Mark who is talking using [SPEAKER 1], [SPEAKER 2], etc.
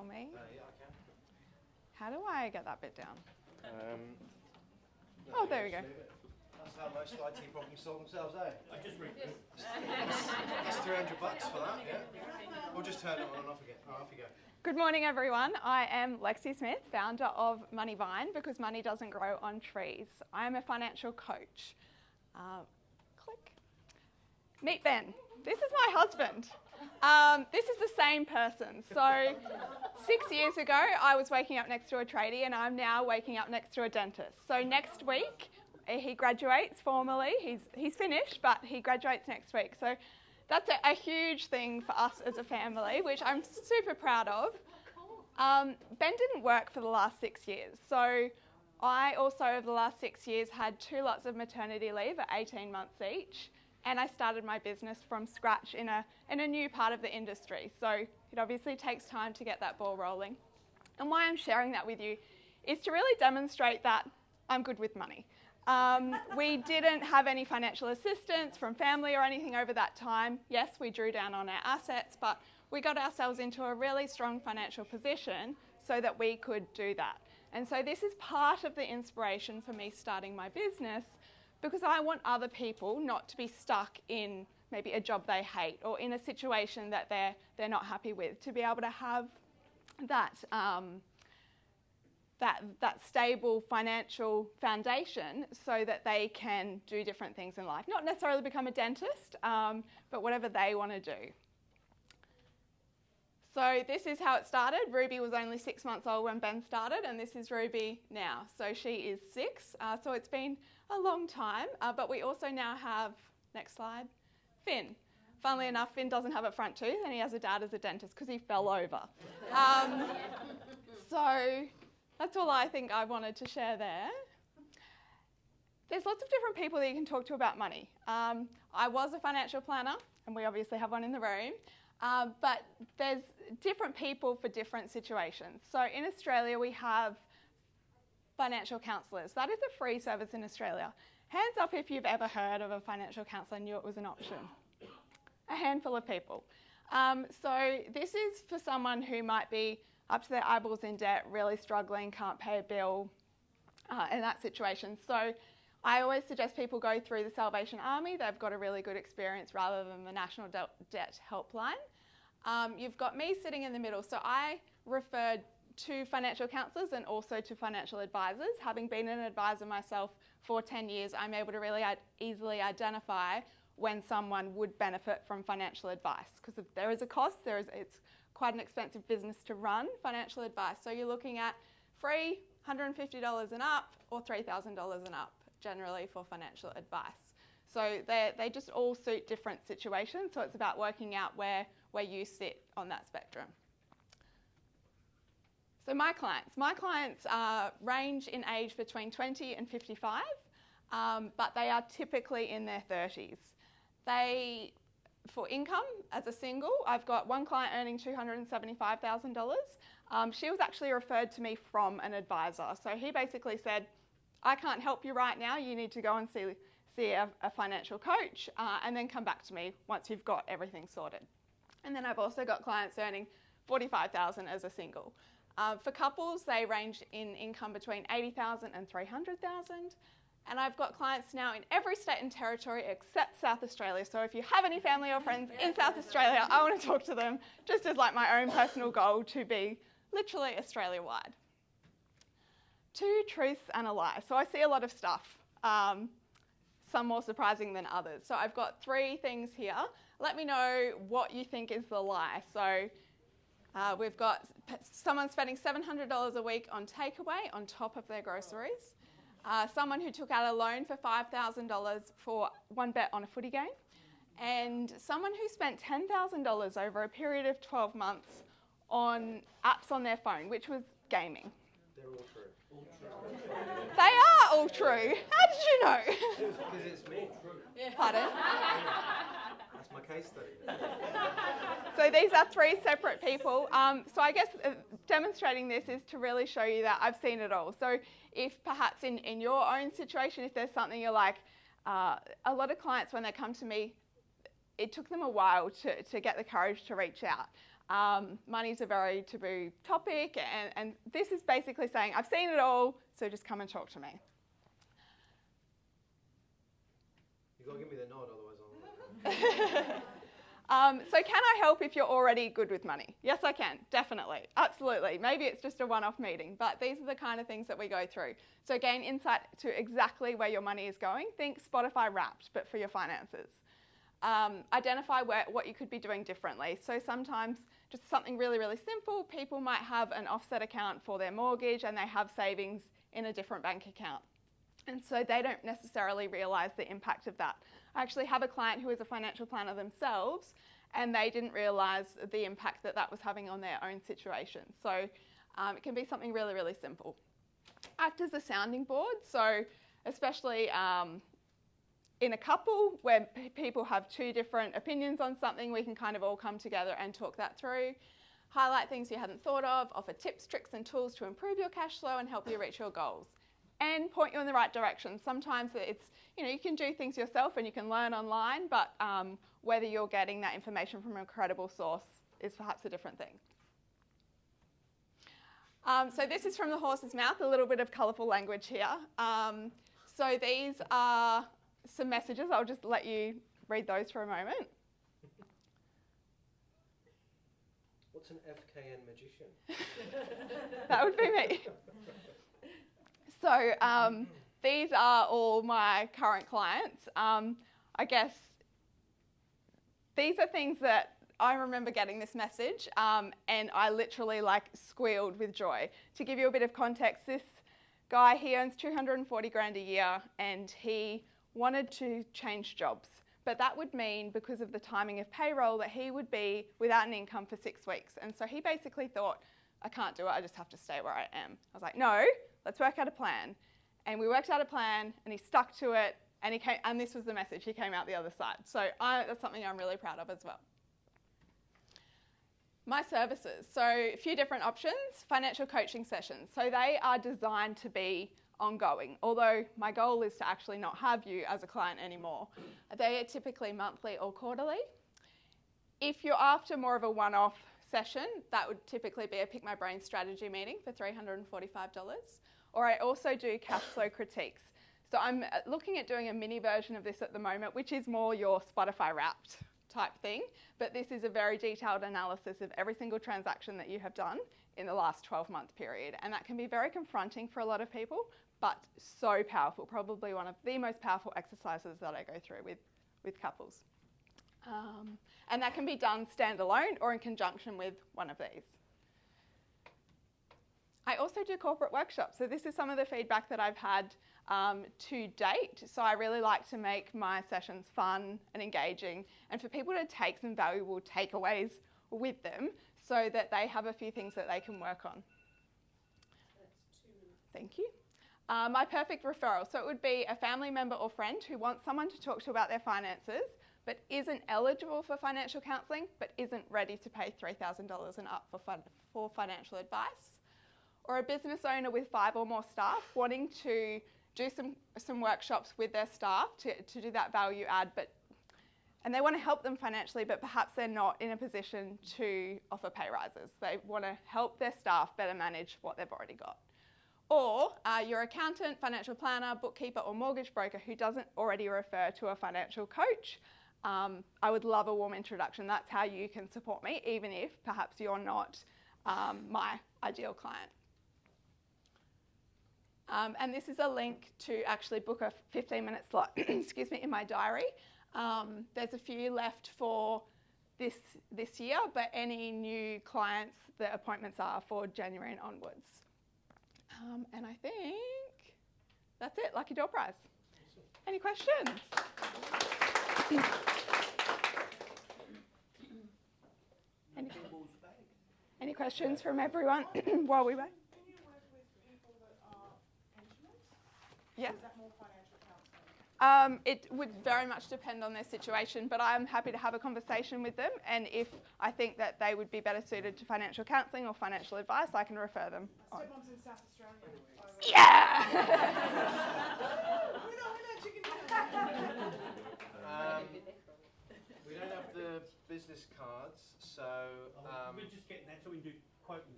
[SPEAKER 1] for me?
[SPEAKER 2] Yeah, I can.
[SPEAKER 1] How do I get that bit down?
[SPEAKER 2] No,
[SPEAKER 1] there we go.
[SPEAKER 2] That's how most IT problems solve themselves, eh?
[SPEAKER 3] I just reboot.
[SPEAKER 2] It's $300 for that, yeah? We'll just turn it on and off again. Off you go.
[SPEAKER 1] Good morning, everyone. I am LEXI Smith, founder of Moneyvine, because money doesn't grow on trees. I am a financial coach. Click. Meet Ben. This is my husband. This is the same person. So 6 years ago, I was waking up next to a tradie, and I'm now waking up next to a dentist. So next week, he graduates formally. He's finished, but he graduates next week. So that's a huge thing for us as a family, which I'm super proud of. Ben didn't work for the last 6 years. So I also, over the last 6 years, had 2 lots of maternity leave at 18 months each. And I started my business from scratch in a new part of the industry. So it obviously takes time to get that ball rolling. And why I'm sharing that with you is to really demonstrate that I'm good with money. We didn't have any financial assistance from family or anything over that time. Yes, we drew down on our assets, but we got ourselves into a really strong financial position so that we could do that. And so this is part of the inspiration for me starting my business, because I want other people not to be stuck in maybe a job they hate or in a situation that they're not happy with, to be able to have that that stable financial foundation so that they can do different things in life. Not necessarily become a dentist, but whatever they want to do. So this is how it started. Ruby was only 6 months old when Ben started, and this is Ruby now. So she is 6, so it's been a long time, but we also now have, next slide, Finn. Funnily enough, Finn doesn't have a front tooth, and he has a dad as a dentist because he fell over. So that's all I think I wanted to share there. There's lots of different people that you can talk to about money. I was a financial planner, and we obviously have one in the room, but there's different people for different situations. So in Australia, we have financial counsellors. That is a free service in Australia. Hands up if you've ever heard of a financial counsellor and knew it was an option. A handful of people. So this is for someone who might be up to their eyeballs in debt, really struggling, can't pay a bill, in that situation. So I always suggest people go through the Salvation Army. They've got a really good experience rather than the National Debt Helpline. You've got me sitting in the middle. So I referred to financial counsellors and also to financial advisors. Having been an advisor myself for 10 years, I'm able to really easily identify when someone would benefit from financial advice, because if there is a cost, it's quite an expensive business to run financial advice. So you're looking at free, $150 and up, or $3,000 and up, generally for financial advice. So they just all suit different situations, so it's about working out where you sit on that spectrum. So my clients range in age between 20 and 55, but they are typically in their 30s. For income, as a single, I've got one client earning $275,000. She was actually referred to me from an advisor. So he basically said, I can't help you right now, you need to go and see a financial coach, and then come back to me once you've got everything sorted. And then I've also got clients earning $45,000 as a single. For couples, they range in income between $80,000 and $300,000. And I've got clients now in every state and territory except South Australia. So if you have any family or friends in South Australia, I want to talk to them, just as like my own personal goal to be literally Australia-wide. 2 truths and a lie. So I see a lot of stuff, some more surprising than others. So I've got 3 things here. Let me know what you think is the lie. So we've got someone spending $700 a week on takeaway on top of their groceries. Someone who took out a loan for $5,000 for one bet on a footy game. And someone who spent $10,000 over a period of 12 months on apps on their phone, which was gaming.
[SPEAKER 2] They're all true.
[SPEAKER 1] They are all true. How did you know?
[SPEAKER 2] Because it's me.
[SPEAKER 1] Pardon?
[SPEAKER 2] That's my case study.
[SPEAKER 1] So these are 3 separate people. So I guess demonstrating this is to really show you that I've seen it all. So if perhaps in your own situation, if there's something you're like, a lot of clients when they come to me, it took them a while to get the courage to reach out. Money's a very taboo topic, and this is basically saying, I've seen it all, so just come and talk to me.
[SPEAKER 2] You've got to give me the nod, otherwise
[SPEAKER 1] So can I help if you're already good with money? Yes, I can, definitely, absolutely. Maybe it's just a one-off meeting, but these are the kind of things that we go through. So gain insight to exactly where your money is going. Think Spotify Wrapped, but for your finances. Identify what you could be doing differently. So sometimes just something really, really simple, people might have an offset account for their mortgage and they have savings in a different bank account. And so they don't necessarily realise the impact of that. I actually have a client who is a financial planner themselves, and they didn't realise the impact that was having on their own situation. So it can be something really, really simple. Act as a sounding board. So especially in a couple where people have two different opinions on something, we can kind of all come together and talk that through. Highlight things you hadn't thought of, offer tips, tricks and tools to improve your cash flow and help you reach your goals. And point you in the right direction. Sometimes it's, you can do things yourself and you can learn online, but whether you're getting that information from a credible source is perhaps a different thing. So this is from the horse's mouth, a little bit of colourful language here. So these are some messages. I'll just let you read those for a moment.
[SPEAKER 2] What's an FKN magician?
[SPEAKER 1] That would be me. So these are all my current clients. I guess these are things that I remember getting this message and I literally squealed with joy. To give you a bit of context, this guy, he earns 240 grand a year and he wanted to change jobs. But that would mean, because of the timing of payroll, that he would be without an income for 6 weeks. And so he basically thought, I can't do it, I just have to stay where I am. I was like, no, let's work out a plan. And we worked out a plan and he stuck to it and this was the message, he came out the other side. So that's something I'm really proud of as well. My services, so a few different options. Financial coaching sessions. So they are designed to be ongoing, although my goal is to actually not have you as a client anymore. They are typically monthly or quarterly. If you're after more of a one-off session, that would typically be a Pick My Brain strategy meeting for $345. Or I also do cash flow critiques. So I'm looking at doing a mini version of this at the moment, which is more your Spotify Wrapped type thing. But this is a very detailed analysis of every single transaction that you have done in the last 12-month period. And that can be very confronting for a lot of people, but so powerful, probably one of the most powerful exercises that I go through with couples. And that can be done standalone or in conjunction with one of these. I also do corporate workshops. So this is some of the feedback that I've had to date. So I really like to make my sessions fun and engaging and for people to take some valuable takeaways with them so that they have a few things that they can work on.
[SPEAKER 3] That's 2 minutes.
[SPEAKER 1] Thank you. My perfect referral. So it would be a family member or friend who wants someone to talk to about their finances but isn't eligible for financial counselling but isn't ready to pay $3,000 and up for financial advice. Or a business owner with 5 or more staff wanting to do some workshops with their staff to do that value add, and they want to help them financially, but perhaps they're not in a position to offer pay rises. They want to help their staff better manage what they've already got. Or your accountant, financial planner, bookkeeper or mortgage broker who doesn't already refer to a financial coach. I would love a warm introduction. That's how you can support me, even if perhaps you're not my ideal client. And this is a link to actually book a 15-minute slot excuse me, in my diary. There's a few left for this year, but any new clients, the appointments are for January and onwards. And I think that's it, lucky door prize. Any questions? Any questions from everyone while we wait?
[SPEAKER 3] Can you work with people that are pensioners?
[SPEAKER 1] Yeah.
[SPEAKER 3] Or is that more financial counselling?
[SPEAKER 1] It would very much depend on their situation, but I'm happy to have a conversation with them, and if I think that they would be better suited to financial counselling or financial advice, I can refer them on.
[SPEAKER 3] Stepmom's in South Australia.
[SPEAKER 1] Yeah!
[SPEAKER 3] Winner, chicken dinner.
[SPEAKER 2] We don't have the business cards, so
[SPEAKER 4] We're just getting that so we can do quote and